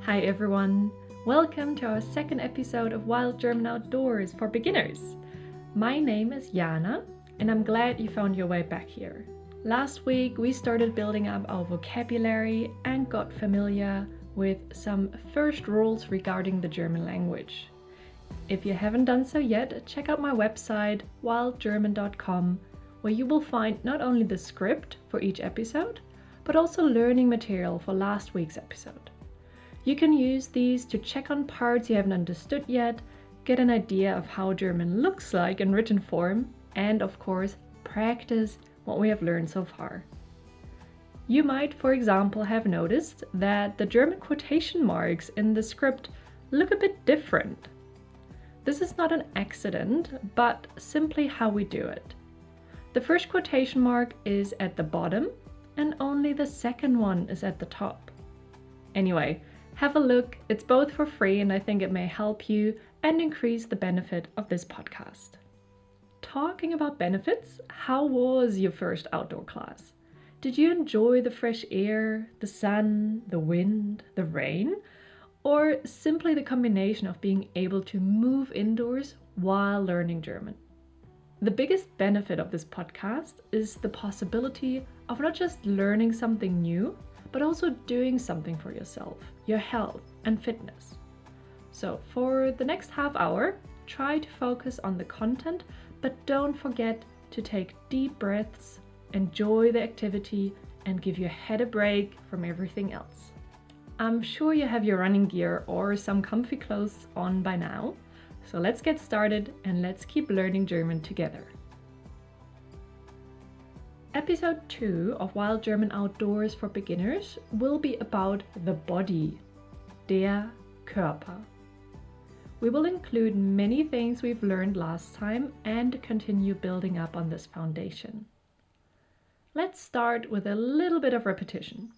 Hi everyone! Welcome to our second episode of Wild German Outdoors for Beginners. My name is Jana and I'm glad you found your way back here. Last week we started building up our vocabulary and got familiar with some first rules regarding the German language. If you haven't done so yet, check out my website wildgerman.com, where you will find not only the script for each episode, but also learning material for last week's episode. You can use these to check on parts you haven't understood yet, get an idea of how German looks like in written form, and of course, practice what we have learned so far. You might, for example, have noticed that the German quotation marks in the script look a bit different. This is not an accident, but simply how we do it. The first quotation mark is at the bottom, and only the second one is at the top. Anyway, have a look, it's both for free and I think it may help you and increase the benefit of this podcast. Talking about benefits, how was your first outdoor class? Did you enjoy the fresh air, the sun, the wind, the rain? Or simply the combination of being able to move indoors while learning German? The biggest benefit of this podcast is the possibility of not just learning something new, but also doing something for yourself, your health and fitness. So for the next half hour, try to focus on the content, but don't forget to take deep breaths, enjoy the activity, and give your head a break from everything else. I'm sure you have your running gear or some comfy clothes on by now, so let's get started and let's keep learning German together. Episode 2 of Wild German Outdoors for Beginners will be about the body, der Körper. We will include many things we've learned last time and continue building up on this foundation. Let's start with a little bit of repetition.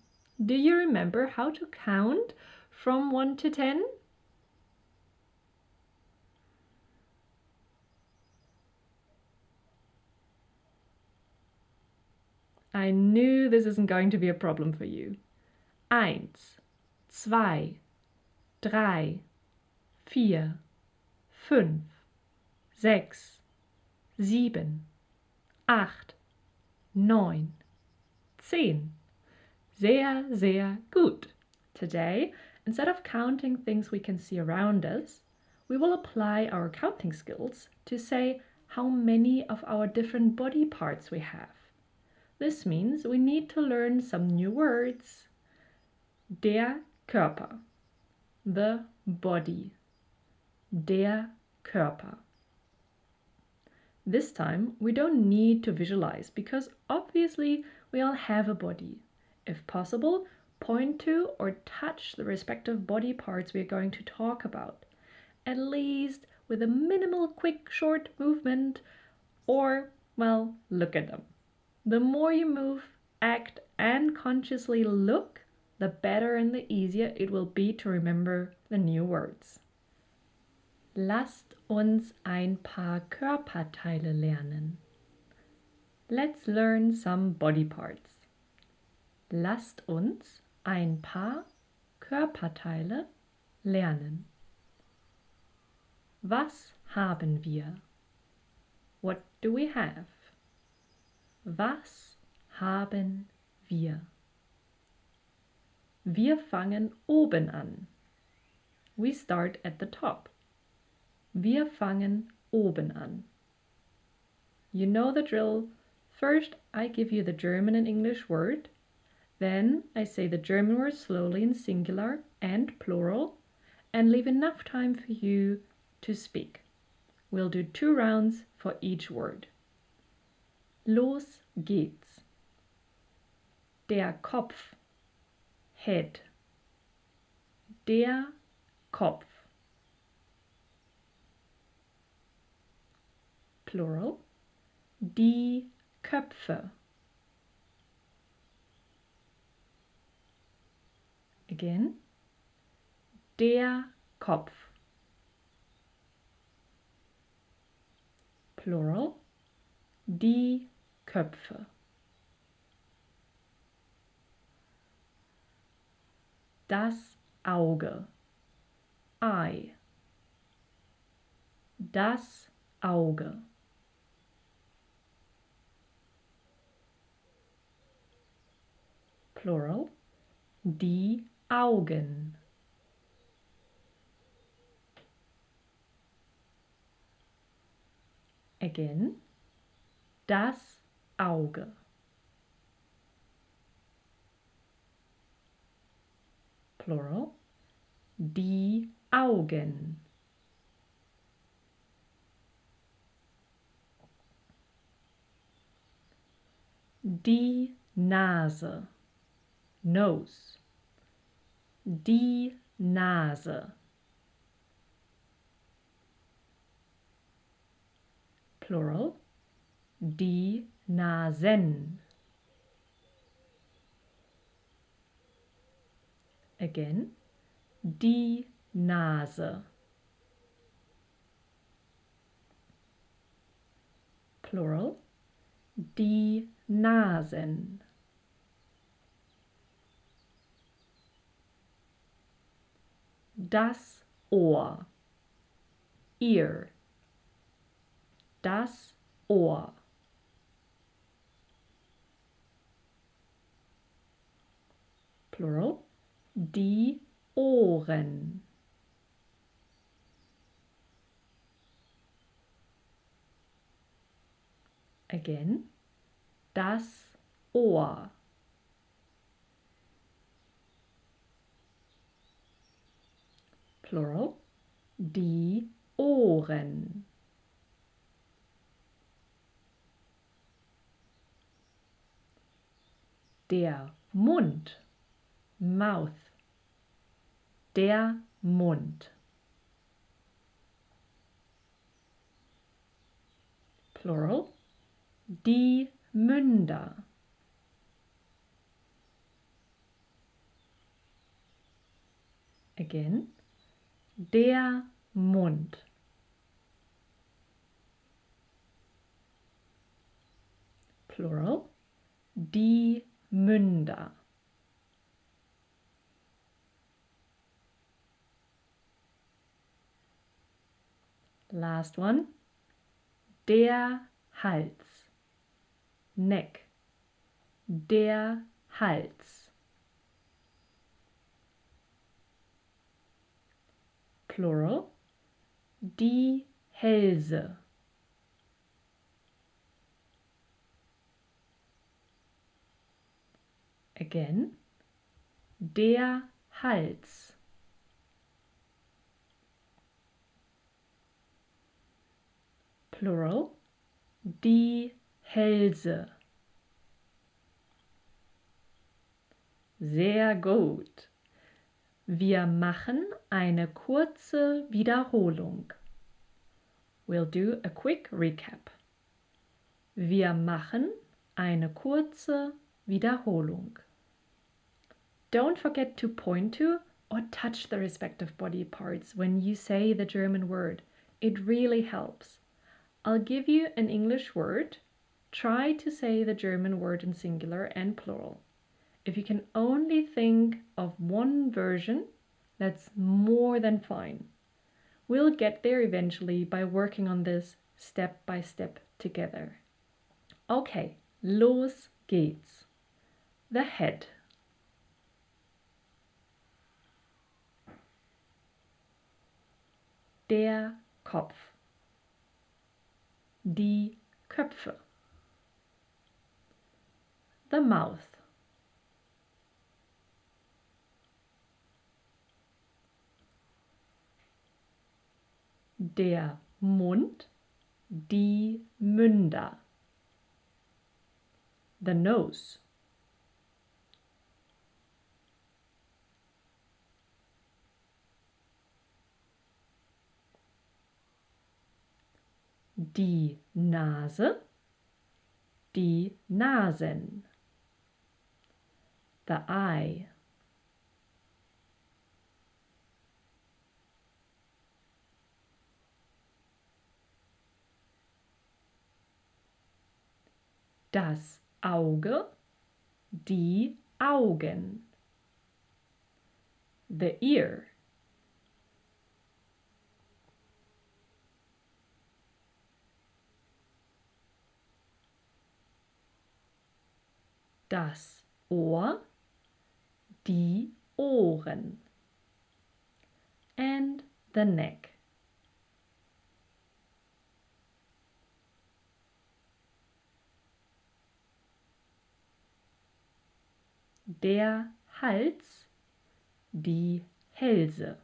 Do you remember how to count from 1 to 10? I knew this isn't going to be a problem for you. 1, 2, 3, 4, 5, 6, 7, 8, 9, 10. Sehr, sehr gut. Today, instead of counting things we can see around us, we will apply our counting skills to say how many of our different body parts we have. This means we need to learn some new words. Der Körper, the body, der Körper. This time we don't need to visualize because obviously we all have a body. If possible, point to or touch the respective body parts we are going to talk about, at least with a minimal quick short movement, or, well, look at them. The more you move, act, and consciously look, the better and the easier it will be to remember the new words. Lasst uns ein paar Körperteile lernen. Let's learn some body parts. Lasst uns ein paar Körperteile lernen. Was haben wir? What do we have? Was haben wir? Wir fangen oben an. We start at the top. Wir fangen oben an. You know the drill. First, I give you the German and English word. Then I say the German word slowly in singular and plural and leave enough time for you to speak. We'll do 2 rounds for each word. Los geht's. Der Kopf, head. Der Kopf. Plural. Die Köpfe. Again. Der Kopf. Plural. Die Köpfe. Das Auge. Eye. Das Auge. Plural. Die Augen. Again. Das Auge. Plural. Die Augen. Die Nase. Nose. Die Nase. Plural. Die Nasen. Again. Die Nase. Plural. Die Nasen. Das Ohr. Ear. Das Ohr. Plural. Die Ohren. Again. Das Ohr. Plural. Die Ohren. Der Mund. Mouth. Der Mund. Plural. Die Münder. Again. Der Mund. Plural. Die Münder. Last one. Der Hals. Neck. Der Hals. Plural. Die Hälse. Again. Der Hals. Plural. Die Hälse. Sehr gut. Wir machen eine kurze Wiederholung. We'll do a quick recap. Wir machen eine kurze Wiederholung. Don't forget to point to or touch the respective body parts when you say the German word. It really helps. I'll give you an English word. Try to say the German word in singular and plural. If you can only think of one version, that's more than fine. We'll get there eventually by working on this step by step together. Okay, los geht's. The head. Der Kopf. Die Köpfe. The mouth. Der Mund, die Münder. The nose. Die Nase, die Nasen. The eye. Das Auge, die Augen. the ear. Das Ohr, die Ohren. And the neck. Der Hals, die Hälse.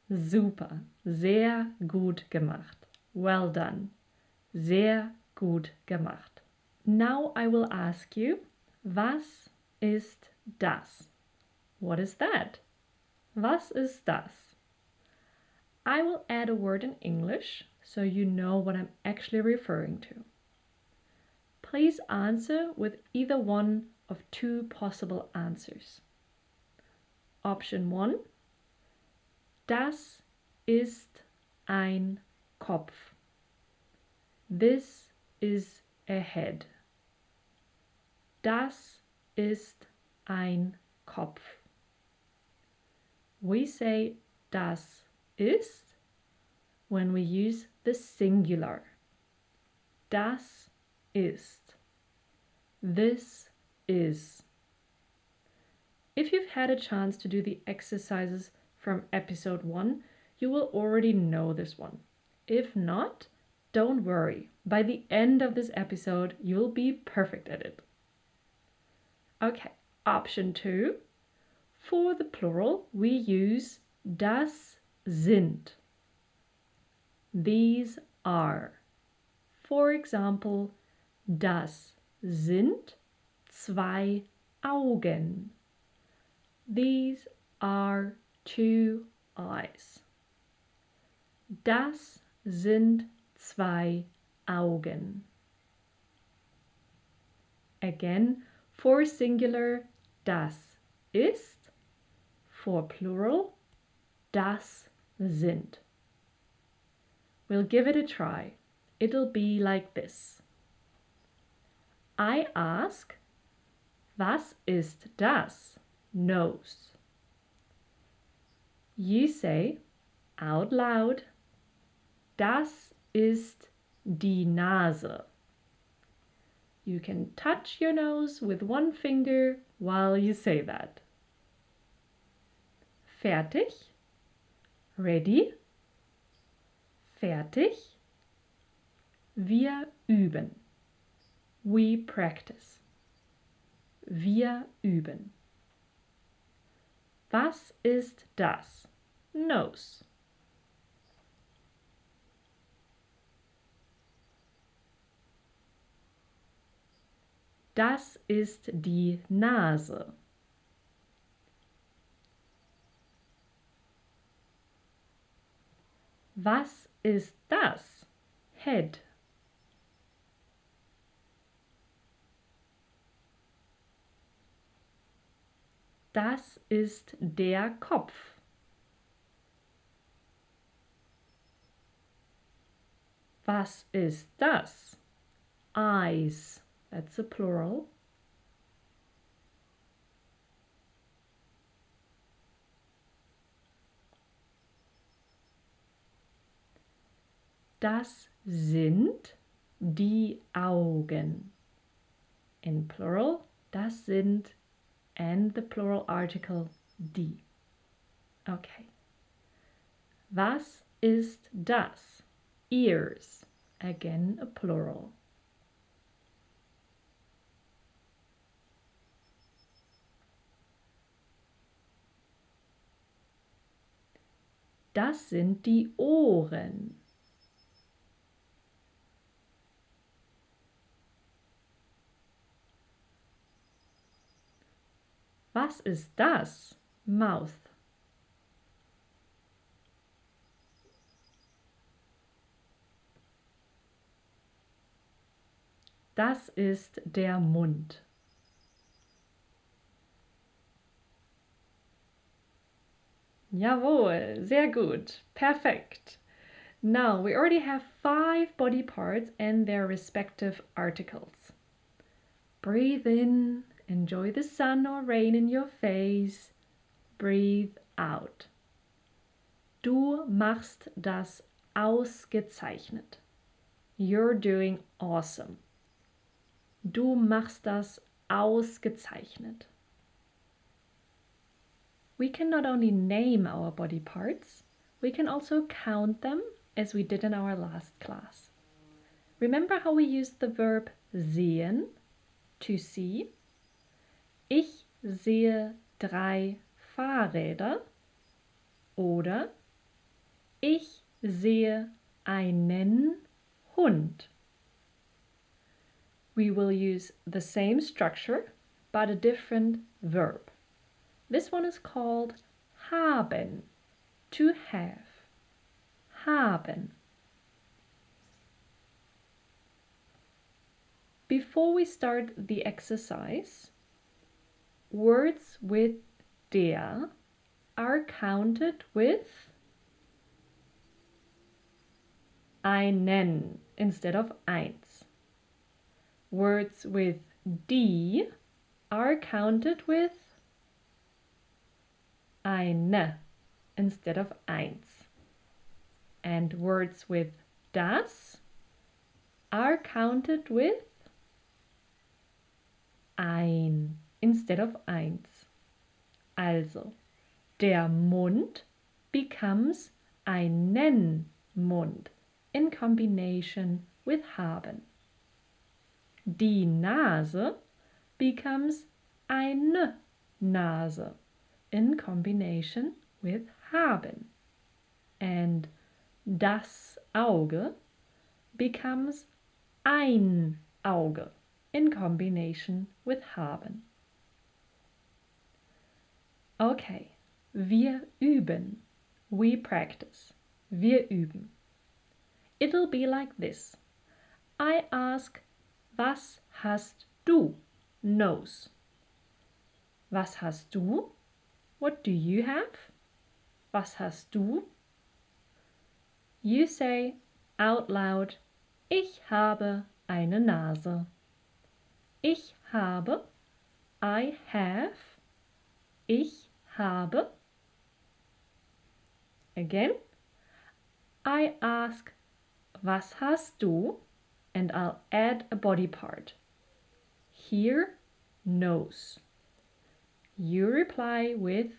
Super, sehr gut gemacht. Well done. Sehr gut gemacht. Now I will ask you, was ist das? What is that? Was ist das? I will add a word in English so you know what I'm actually referring to. Please answer with either one of two possible answers. Option 1. Das ist ein Kopf. This is a head. Das ist ein Kopf. We say das ist when we use the singular. Das ist. This is. If you've had a chance to do the exercises from episode 1, you will already know this one. If not, don't worry. By the end of this episode, you'll be perfect at it. Okay, option 2. For the plural, we use das sind. These are. For example, das sind zwei Augen. These are two eyes. Das sind zwei Augen. Again, for singular, das ist. For plural, das sind. We'll give it a try. It'll be like this. I ask, was ist das? Nose. You say out loud, das ist die Nase. You can touch your nose with one finger while you say that. Fertig? Ready? Fertig? Wir üben. We practice. Wir üben. Was ist das? Nose. Das ist die Nase. Was ist das? Head. Das ist der Kopf. Was ist das? Eyes. That's a plural. Das sind die Augen. In plural, das sind and the plural article die. Okay. Was ist das? Ears. Again, a plural. Das sind die Ohren. Was ist das? Mouth. Das ist der Mund. Jawohl, sehr gut. Perfect. Now we already have 5 body parts and their respective articles. Breathe in, enjoy the sun or rain in your face. breathe out. Du machst das ausgezeichnet. You're doing awesome. Du machst das ausgezeichnet. We can not only name our body parts, we can also count them as we did in our last class. Remember how we used the verb sehen, to see? Ich sehe 3 Fahrräder oder ich sehe einen Hund. We will use the same structure but a different verb. This one is called haben, to have. Haben. Before we start the exercise, words with der are counted with einen instead of eins. Words with die are counted with eine instead of eins. And words with das are counted with ein instead of eins. Also, der Mund becomes einen Mund in combination with haben. Die Nase becomes eine Nase in combination with haben. And das Auge becomes ein Auge in combination with haben. Okay, wir üben. We practice. Wir üben. It'll be like this. I ask, was hast du? Nose. Was hast du? What do you have? Was hast du? You say out loud, ich habe eine Nase. Ich habe, I have, ich habe. Again, I ask, was hast du? And I'll add a body part. Here, nose. You reply with,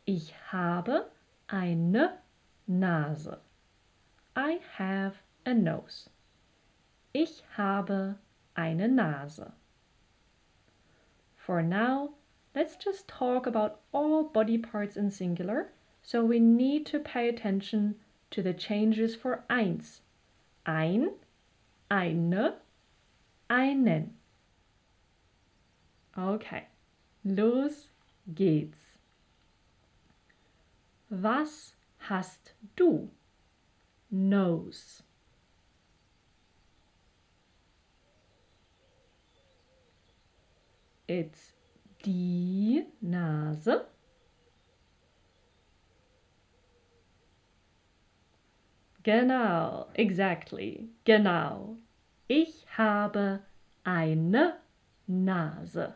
ich habe eine Nase. I have a nose. Ich habe eine Nase. For now, let's just talk about all body parts in singular, so we need to pay attention to the changes for eins. Ein, eine, einen. Okay, los geht's. Was hast du? Nose. It's die Nase. Genau, exactly, genau. Ich habe eine Nase.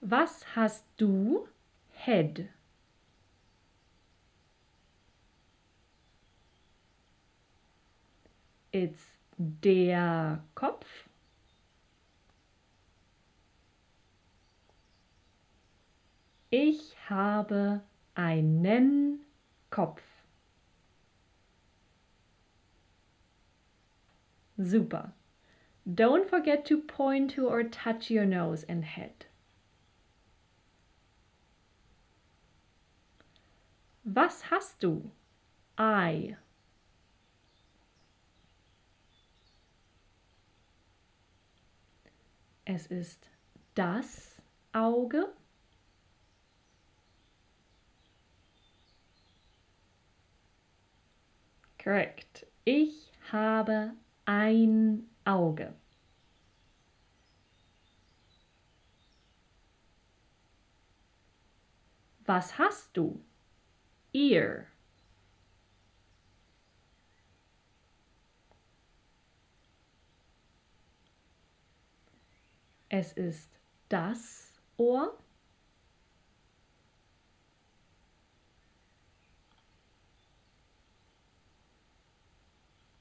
Was hast du? Head. It's der Kopf. Ich habe einen Kopf. Super. Don't forget to point to or touch your nose and head. Was hast du? Eye. Es ist das Auge. Correct. Ich habe ein Auge. Was hast du? Ear. Es ist das Ohr.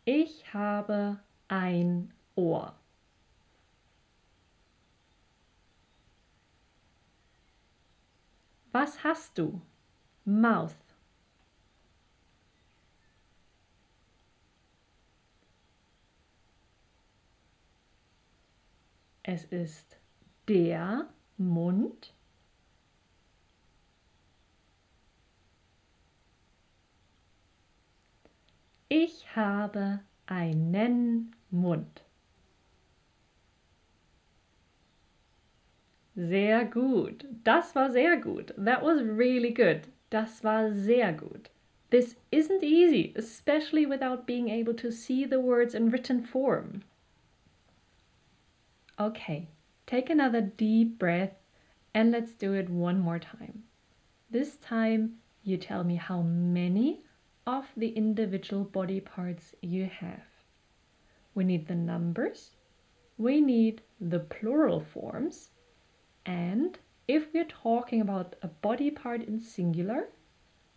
Ich habe ein Ohr. Was hast du? Mouth. Es ist der Mund. Ich habe einen Mund. Sehr gut. Das war sehr gut. That was really good. Das war sehr gut. This isn't easy, especially without being able to see the words in written form. Okay, take another deep breath and let's do it one more time. This time you tell me how many of the individual body parts you have. We need the numbers, we need the plural forms, and if we're talking about a body part in singular,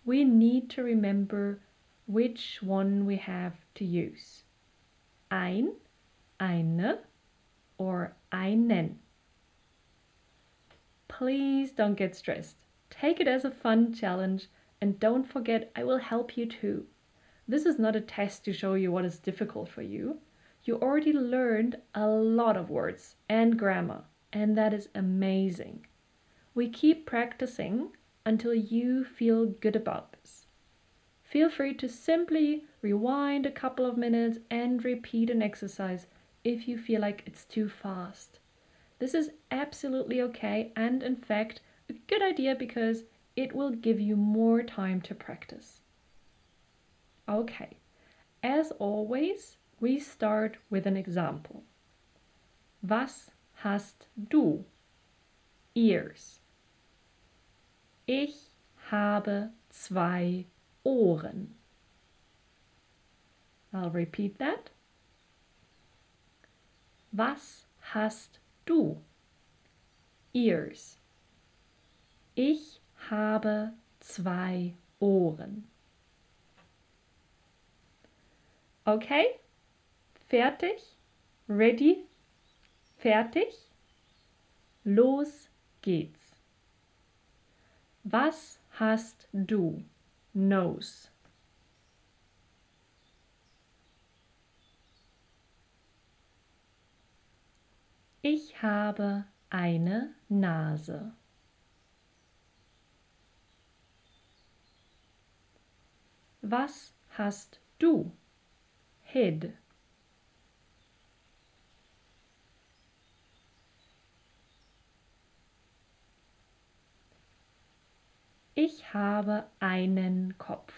we need to remember which one we have to use. Ein, eine, or einen. Please don't get stressed. Take it as a fun challenge and don't forget I will help you too. This is not a test to show you what is difficult for you. You already learned a lot of words and grammar, and that is amazing. We keep practicing until you feel good about this. Feel free to simply rewind a couple of minutes and repeat an exercise if you feel like it's too fast. This is absolutely okay and in fact a good idea because it will give you more time to practice. Okay, as always, we start with an example. Was hast du? Ears. Ich habe 2 Ohren. I'll repeat that. Was hast du? Ears. Ich habe 2 Ohren. Okay? Fertig? Ready? Fertig? Los geht's. Was hast du? Nose. Ich habe eine Nase. Was hast du? Head. Ich habe einen Kopf.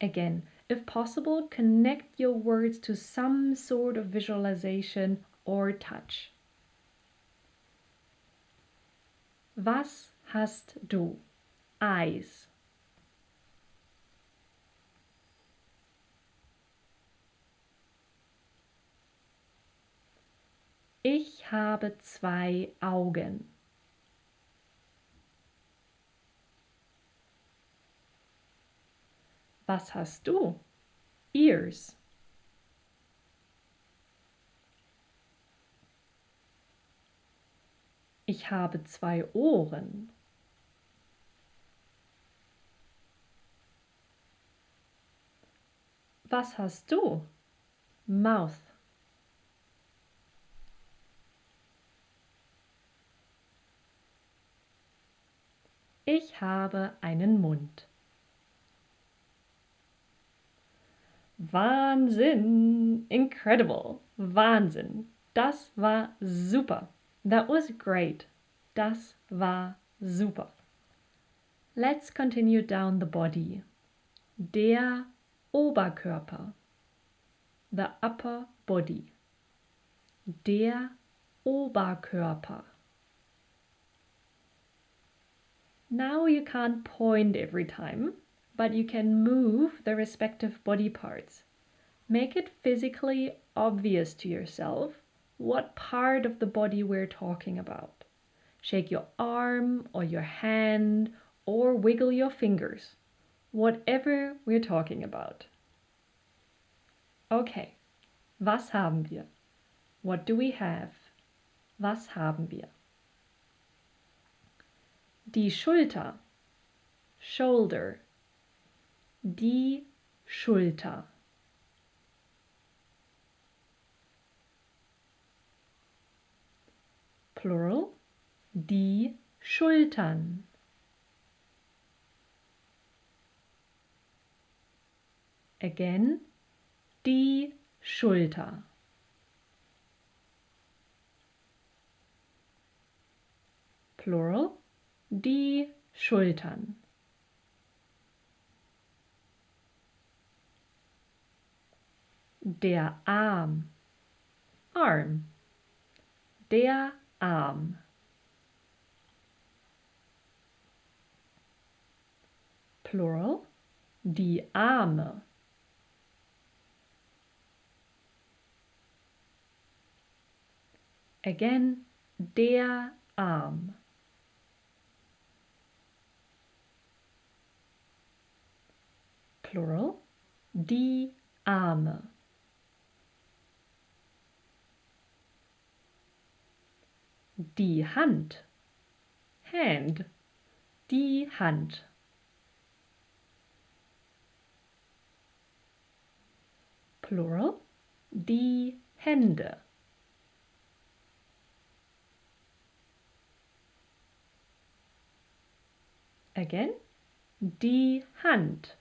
Again, if possible, connect your words to some sort of visualization or touch. Was hast du? Eyes. Ich habe 2 Augen. Was hast du? Ears. Ich habe 2 Ohren. Was hast du? Mouth. Ich habe einen Mund. Wahnsinn! Incredible! Wahnsinn! Das war super! That was great! Das war super! Let's continue down the body. Der Oberkörper. The upper body. Der Oberkörper. Now you can't point every time, but you can move the respective body parts. Make it physically obvious to yourself what part of the body we're talking about. Shake your arm or your hand or wiggle your fingers, whatever we're talking about. Okay, was haben wir? What do we have? Was haben wir? Die Schulter, shoulder. Die Schulter. Plural, die Schultern. Again, die Schulter. Plural, die Schultern. Der Arm, arm. Der Arm. Plural, die Arme. Again, der Arm. Plural, die Arme. Die Hand, hand. Die Hand. Plural, die Hände. Again, die Hand.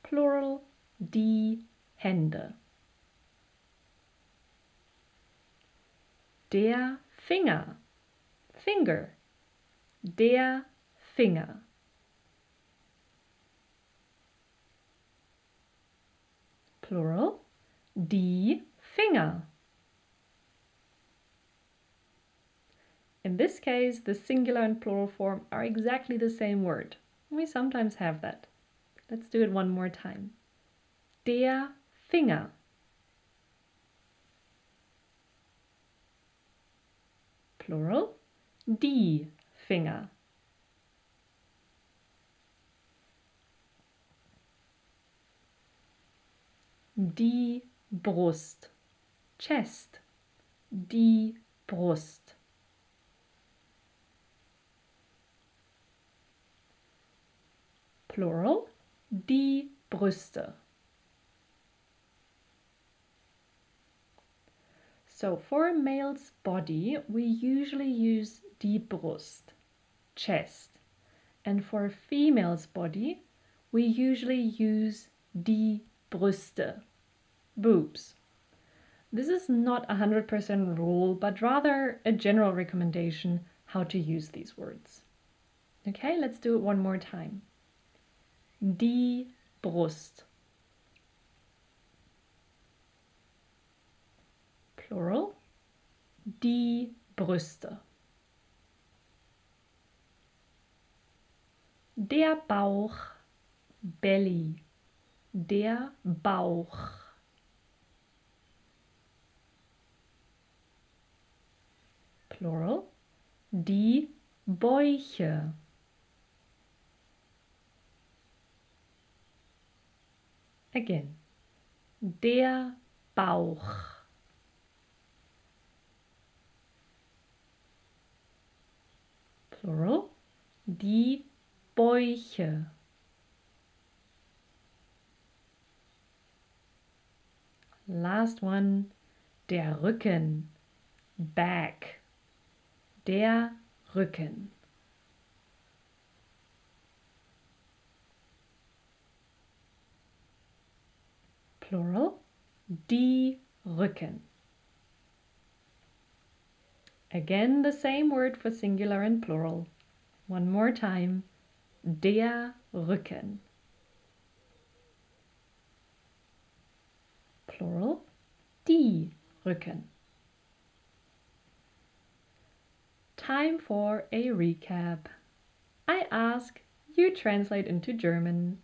Plural, die Hände. Der Finger, finger. Der Finger. Plural, die Finger. In this case, the singular and plural form are exactly the same word. We sometimes have that. Let's do it one more time. Der Finger. Plural, die Finger. Die Brust, chest. Die Brust. Plural, die Brüste. So for a male's body, we usually use die Brust, chest. And for a female's body, we usually use die Brüste, boobs. This is not a 100% rule, but rather a general recommendation how to use these words. Okay, let's do it one more time. Die Brust. Plural, die Brüste. Der Bauch, belly. Der Bauch. Plural, die Bäuche. Again, der Bauch. Plural, die Bäuche. Last one, der Rücken, back. Der Rücken. Plural, die Rücken. Again, the same word for singular and plural. One more time, der Rücken. Plural, die Rücken. Time for a recap. I ask, you translate into German.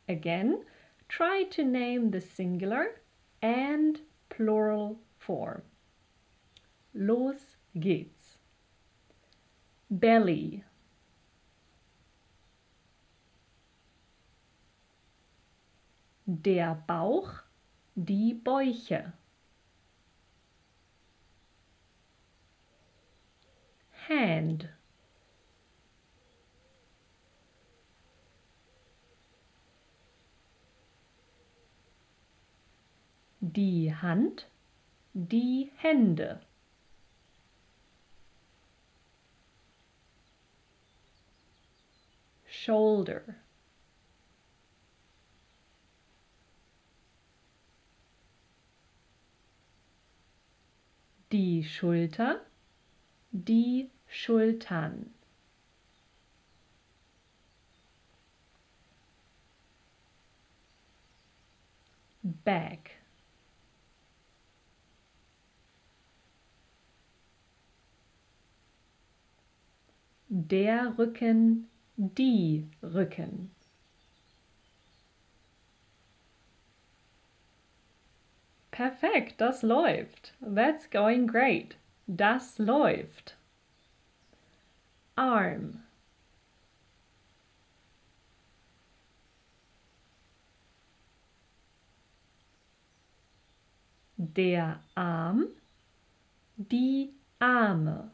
Again, try to name the singular and plural form. Los geht's. Belly. Der Bauch, die Bäuche. Hand. Die Hand, die Hände. Shoulder. Die Schulter, die Schultern. Back. Der Rücken, die Rücken. Perfekt, das läuft. That's going great. Das läuft. Arm. Der Arm, die Arme.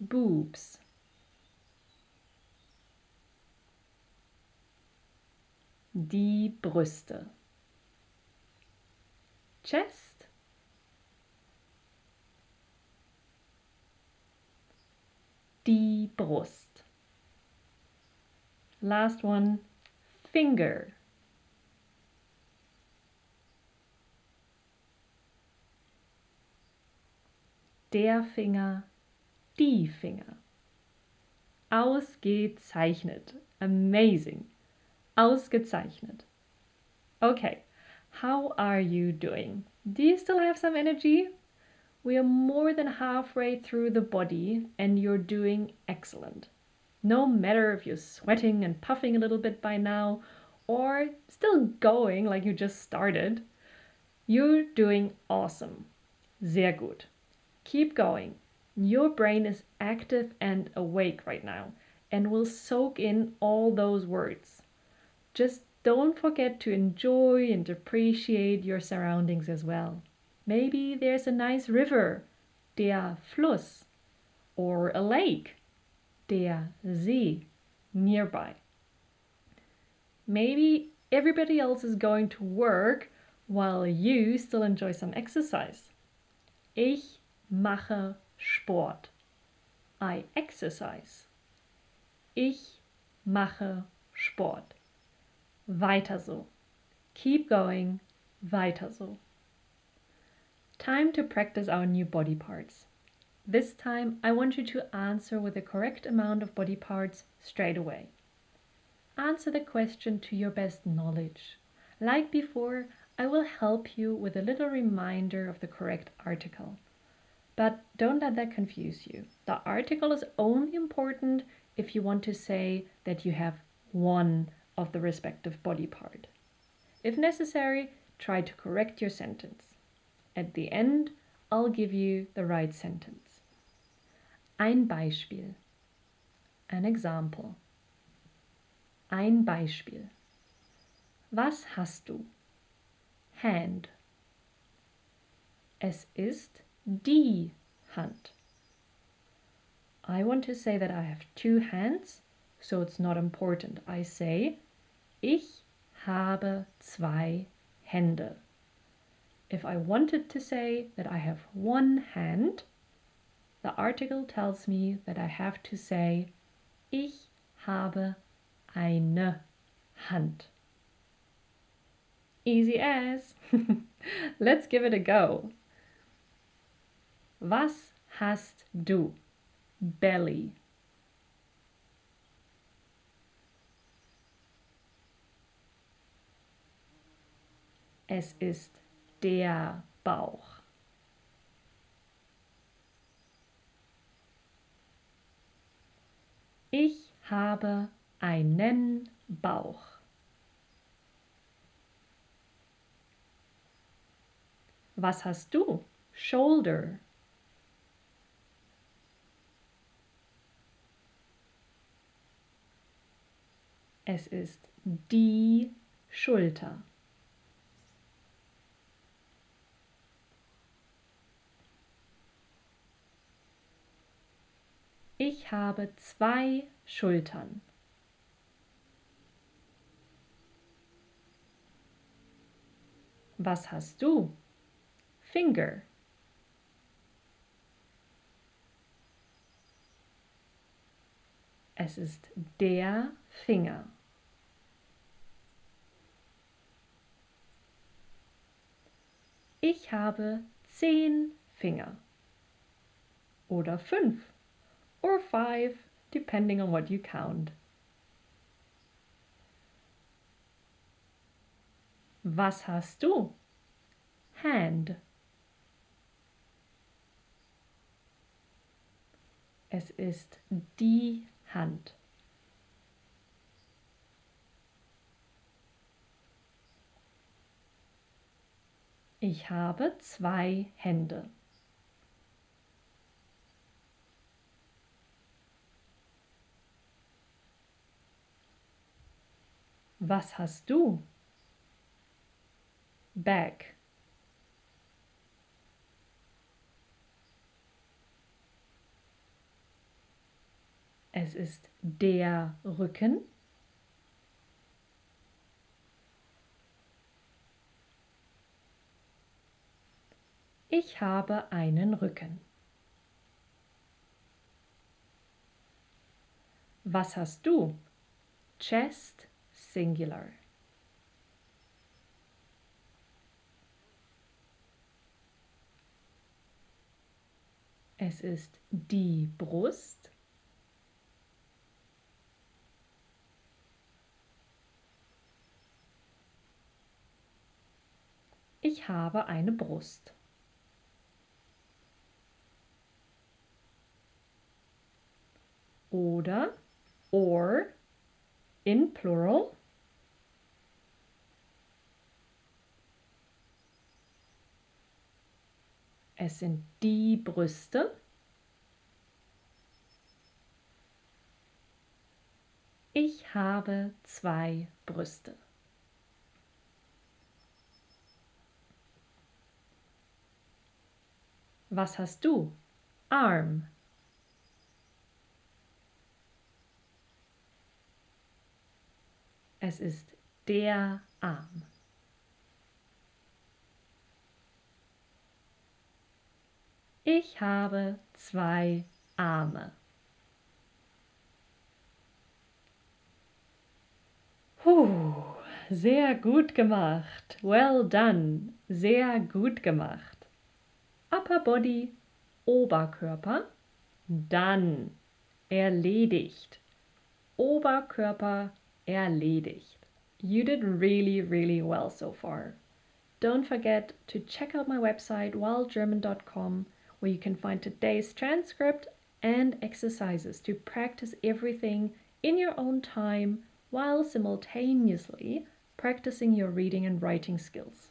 Boobs. Die Brüste. Chest. Die Brust. Last one, finger. Der Finger, die Finger. Ausgezeichnet. Amazing. Ausgezeichnet. Okay, how are you doing? Do you still have some energy? We are more than halfway through the body and you're doing excellent. No matter if you're sweating and puffing a little bit by now or still going like you just started, you're doing awesome. Sehr gut. Keep going. Your brain is active and awake right now and will soak in all those words. Just don't forget to enjoy and appreciate your surroundings as well. Maybe there's a nice river, der Fluss, or a lake, der See, nearby. Maybe everybody else is going to work while you still enjoy some exercise. Ich mache Sport. I exercise. Ich mache Sport. Weiter so. Keep going. Weiter so. Time to practice our new body parts. This time I want you to answer with the correct amount of body parts straight away. Answer the question to your best knowledge. Like before, I will help you with a little reminder of the correct article. But don't let that confuse you. The article is only important if you want to say that you have one of the respective body part. If necessary, try to correct your sentence. At the end, I'll give you the right sentence. Ein Beispiel. An example. Ein Beispiel. Was hast du? Hand. Es ist die Hand. I want to say that I have two hands, so it's not important. I say, ich habe zwei Hände. If I wanted to say that I have one hand, the article tells me that I have to say, ich habe eine Hand. Easy as. Let's give it a go. Was hast du? Belly. Es ist der Bauch. Ich habe einen Bauch. Was hast du? Shoulder. Es ist die Schulter. Ich habe 2 Schultern. Was hast du? Finger. Es ist der Finger. Ich habe 10 Finger. Oder 5. Or 5, depending on what you count. Was hast du? Hand. Es ist die Hand. Ich habe 2 Hände. Was hast du? Back. Es ist der Rücken. Ich habe einen Rücken. Was hast du? Chest, Singular. Es ist die Brust. Ich habe eine Brust. Oder, or, in plural. Es sind die Brüste. Ich habe 2 Brüste. Was hast du? Arm. Es ist der Arm. Ich habe 2 Arme. Sehr gut gemacht. Well done. Sehr gut gemacht. Upper Body, Oberkörper, dann erledigt. Oberkörper erledigt. You did really, really well so far. Don't forget to check out my website wildgerman.com, where you can find today's transcript and exercises to practice everything in your own time while simultaneously practicing your reading and writing skills.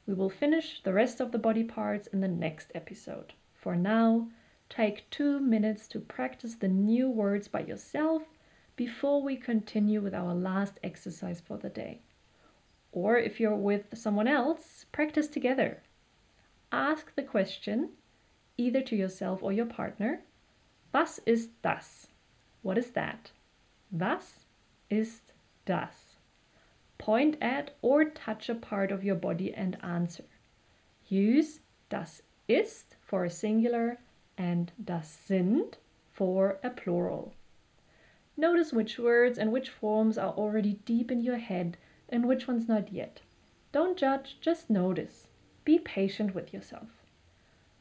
We will finish the rest of the body parts in the next episode. For now, take 2 minutes to practice the new words by yourself before we continue with our last exercise for the day. Or if you're with someone else, practice together. Ask the question, either to yourself or your partner, was ist das? What is that? Was ist das? Point at or touch a part of your body and answer. Use das ist for a singular and das sind for a plural. Notice which words and which forms are already deep in your head and which ones not yet. Don't judge, just notice. Be patient with yourself.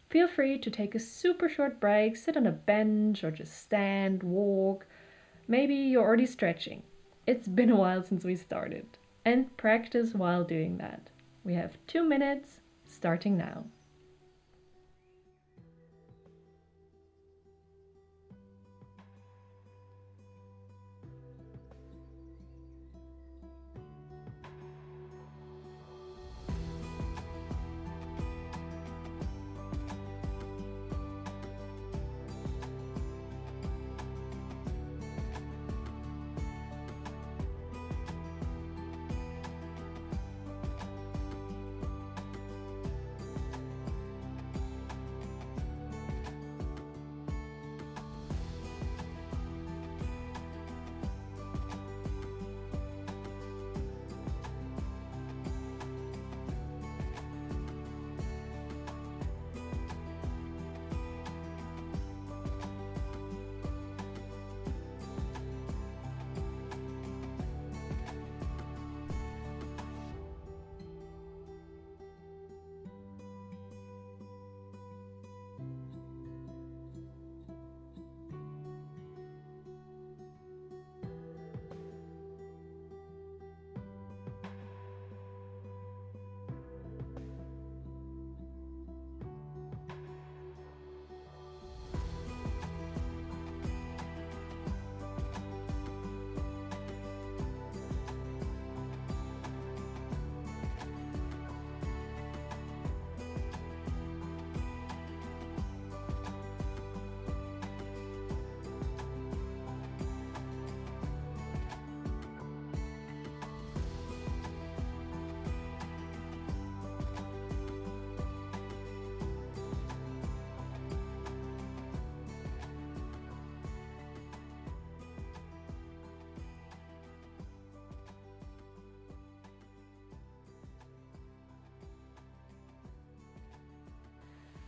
Feel free to take a super short break, sit on a bench or just stand, walk. Maybe you're already stretching. It's been a while since we started. And practice while doing that. We have 2 minutes, starting now.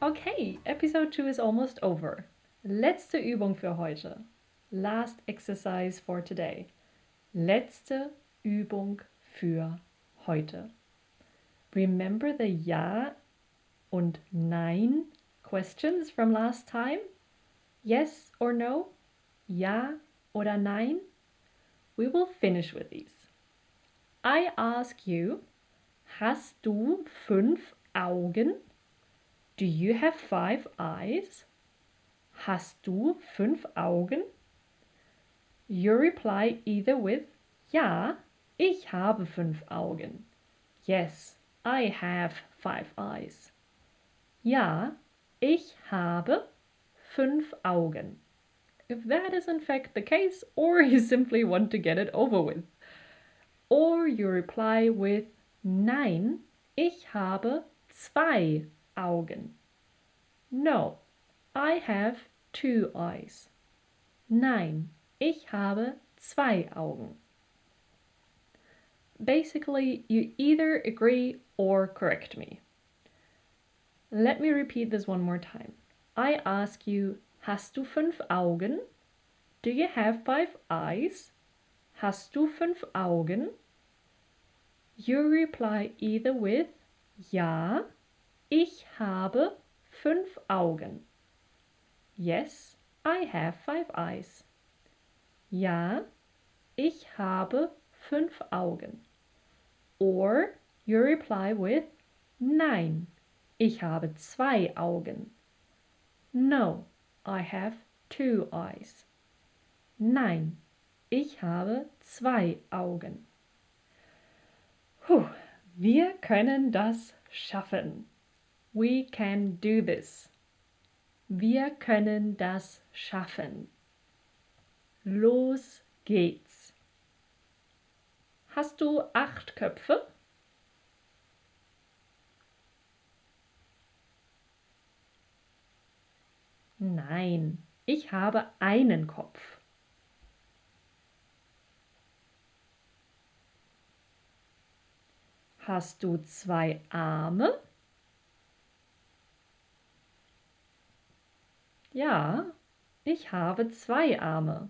Okay, episode 2 is almost over. Letzte Übung für heute. Last exercise for today. Letzte Übung für heute. Remember the Ja und Nein questions from last time? Yes or no? Ja oder Nein? We will finish with these. I ask you, hast du 5 Augen? Do you have 5 eyes? Hast du 5 Augen? You reply either with Ja, ich habe 5 Augen. Yes, I have 5 eyes. Ja, ich habe 5 Augen. If that is in fact the case, or you simply want to get it over with. Or you reply with Nein, ich habe 2 Augen. No, I have 2 eyes. Nein, ich habe 2 Augen. Basically, you either agree or correct me. Let me repeat this one more time. I ask you, hast du 5 Augen? Do you have 5 eyes? Hast du 5 Augen? You reply either with Ja, ich habe 5 Augen. Yes, I have 5 eyes. Ja, ich habe 5 Augen. Or you reply with Nein, ich habe 2 Augen. No, I have 2 eyes. Nein, ich habe 2 Augen. Puh, wir können das schaffen. We can do this. Wir können das schaffen. Los geht's. Hast du 8 Köpfe? Nein, ich habe einen Kopf. Hast du 2 Arme? Ja, ich habe 2 Arme.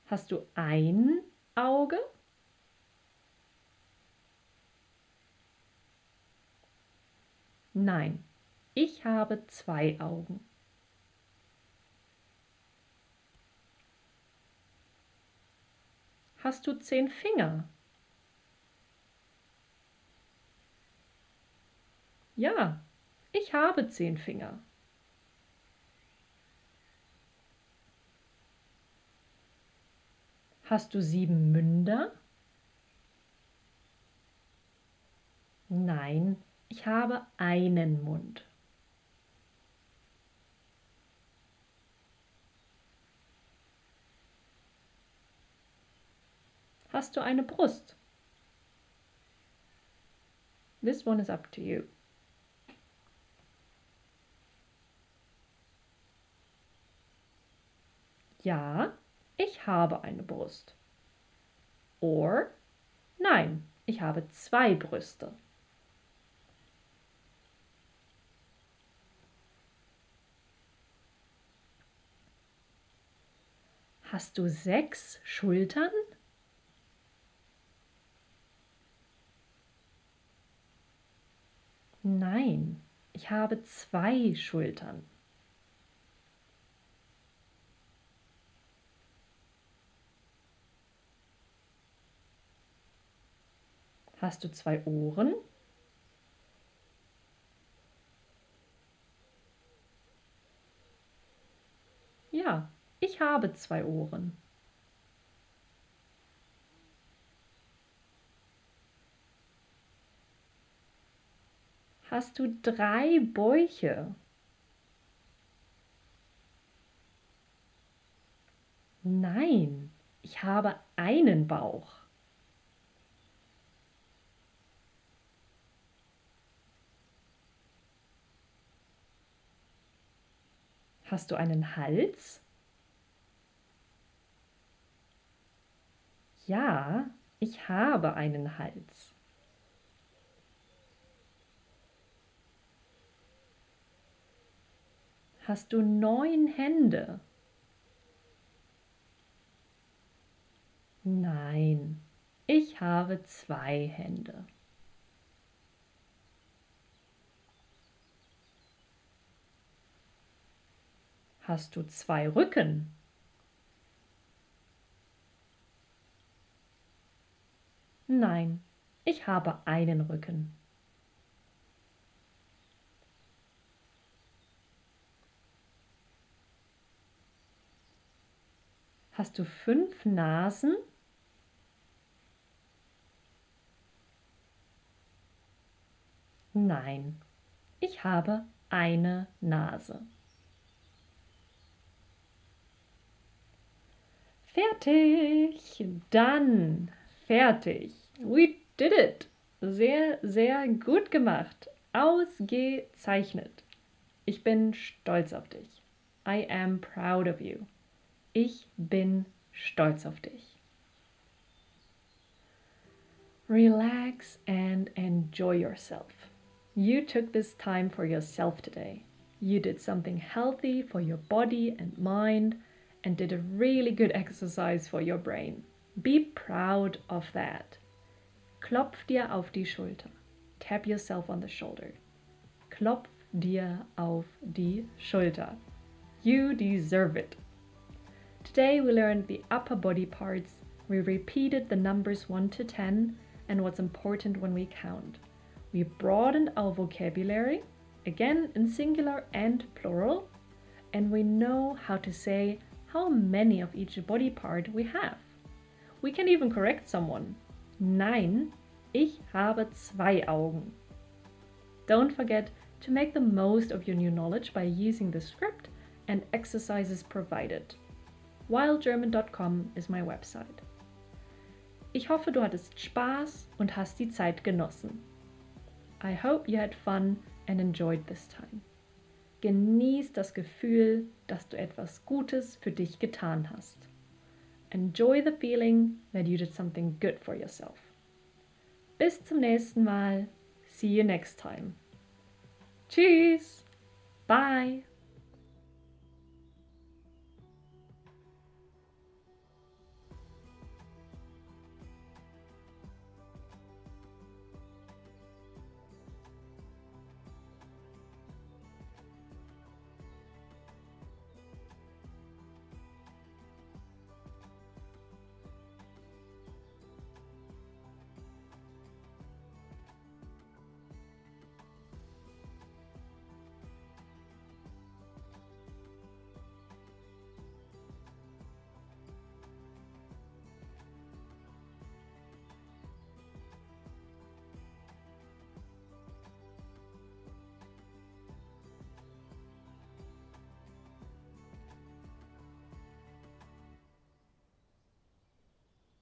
Hast du ein Auge? Nein, ich habe 2 Augen. Hast du 10 Finger? Ja, ich habe 10 Finger. Hast du 7 Münder? Nein, ich habe einen Mund. Hast du eine Brust? This one is up to you. Ja, ich habe eine Brust. Or nein, ich habe 2 Brüste. Hast du 6 Schultern? Nein, ich habe 2 Schultern. Hast du 2 Ohren? Ja, ich habe 2 Ohren. Hast du 3 Bäuche? Nein, ich habe einen Bauch. Hast du einen Hals? Ja, ich habe einen Hals. Hast du 9 Hände? Nein, ich habe 2 Hände. Hast du 2 Rücken? Nein, ich habe einen Rücken. Hast du 5 Nasen? Nein, ich habe eine Nase. Fertig! Dann fertig! We did it! Sehr, sehr gut gemacht. Ausgezeichnet. Ich bin stolz auf dich. I am proud of you. Ich bin stolz auf dich. Relax and enjoy yourself. You took this time for yourself today. You did something healthy for your body and mind and did a really good exercise for your brain. Be proud of that. Klopf dir auf die Schulter. Tap yourself on the shoulder. Klopf dir auf die Schulter. You deserve it. Today we learned the upper body parts. We repeated the numbers 1 to 10 and what's important when we count. We broadened our vocabulary, again in singular and plural, and we know how to say how many of each body part we have. We can even correct someone. Nein, ich habe 2 Augen. Don't forget to make the most of your new knowledge by using the script and exercises provided. wildgerman.com is my website. Ich hoffe, du hattest Spaß und hast die Zeit genossen. I hope you had fun and enjoyed this time. Genieß das Gefühl, dass du etwas Gutes für dich getan hast. Enjoy the feeling that you did something good for yourself. Bis zum nächsten Mal. See you next time. Tschüss. Bye.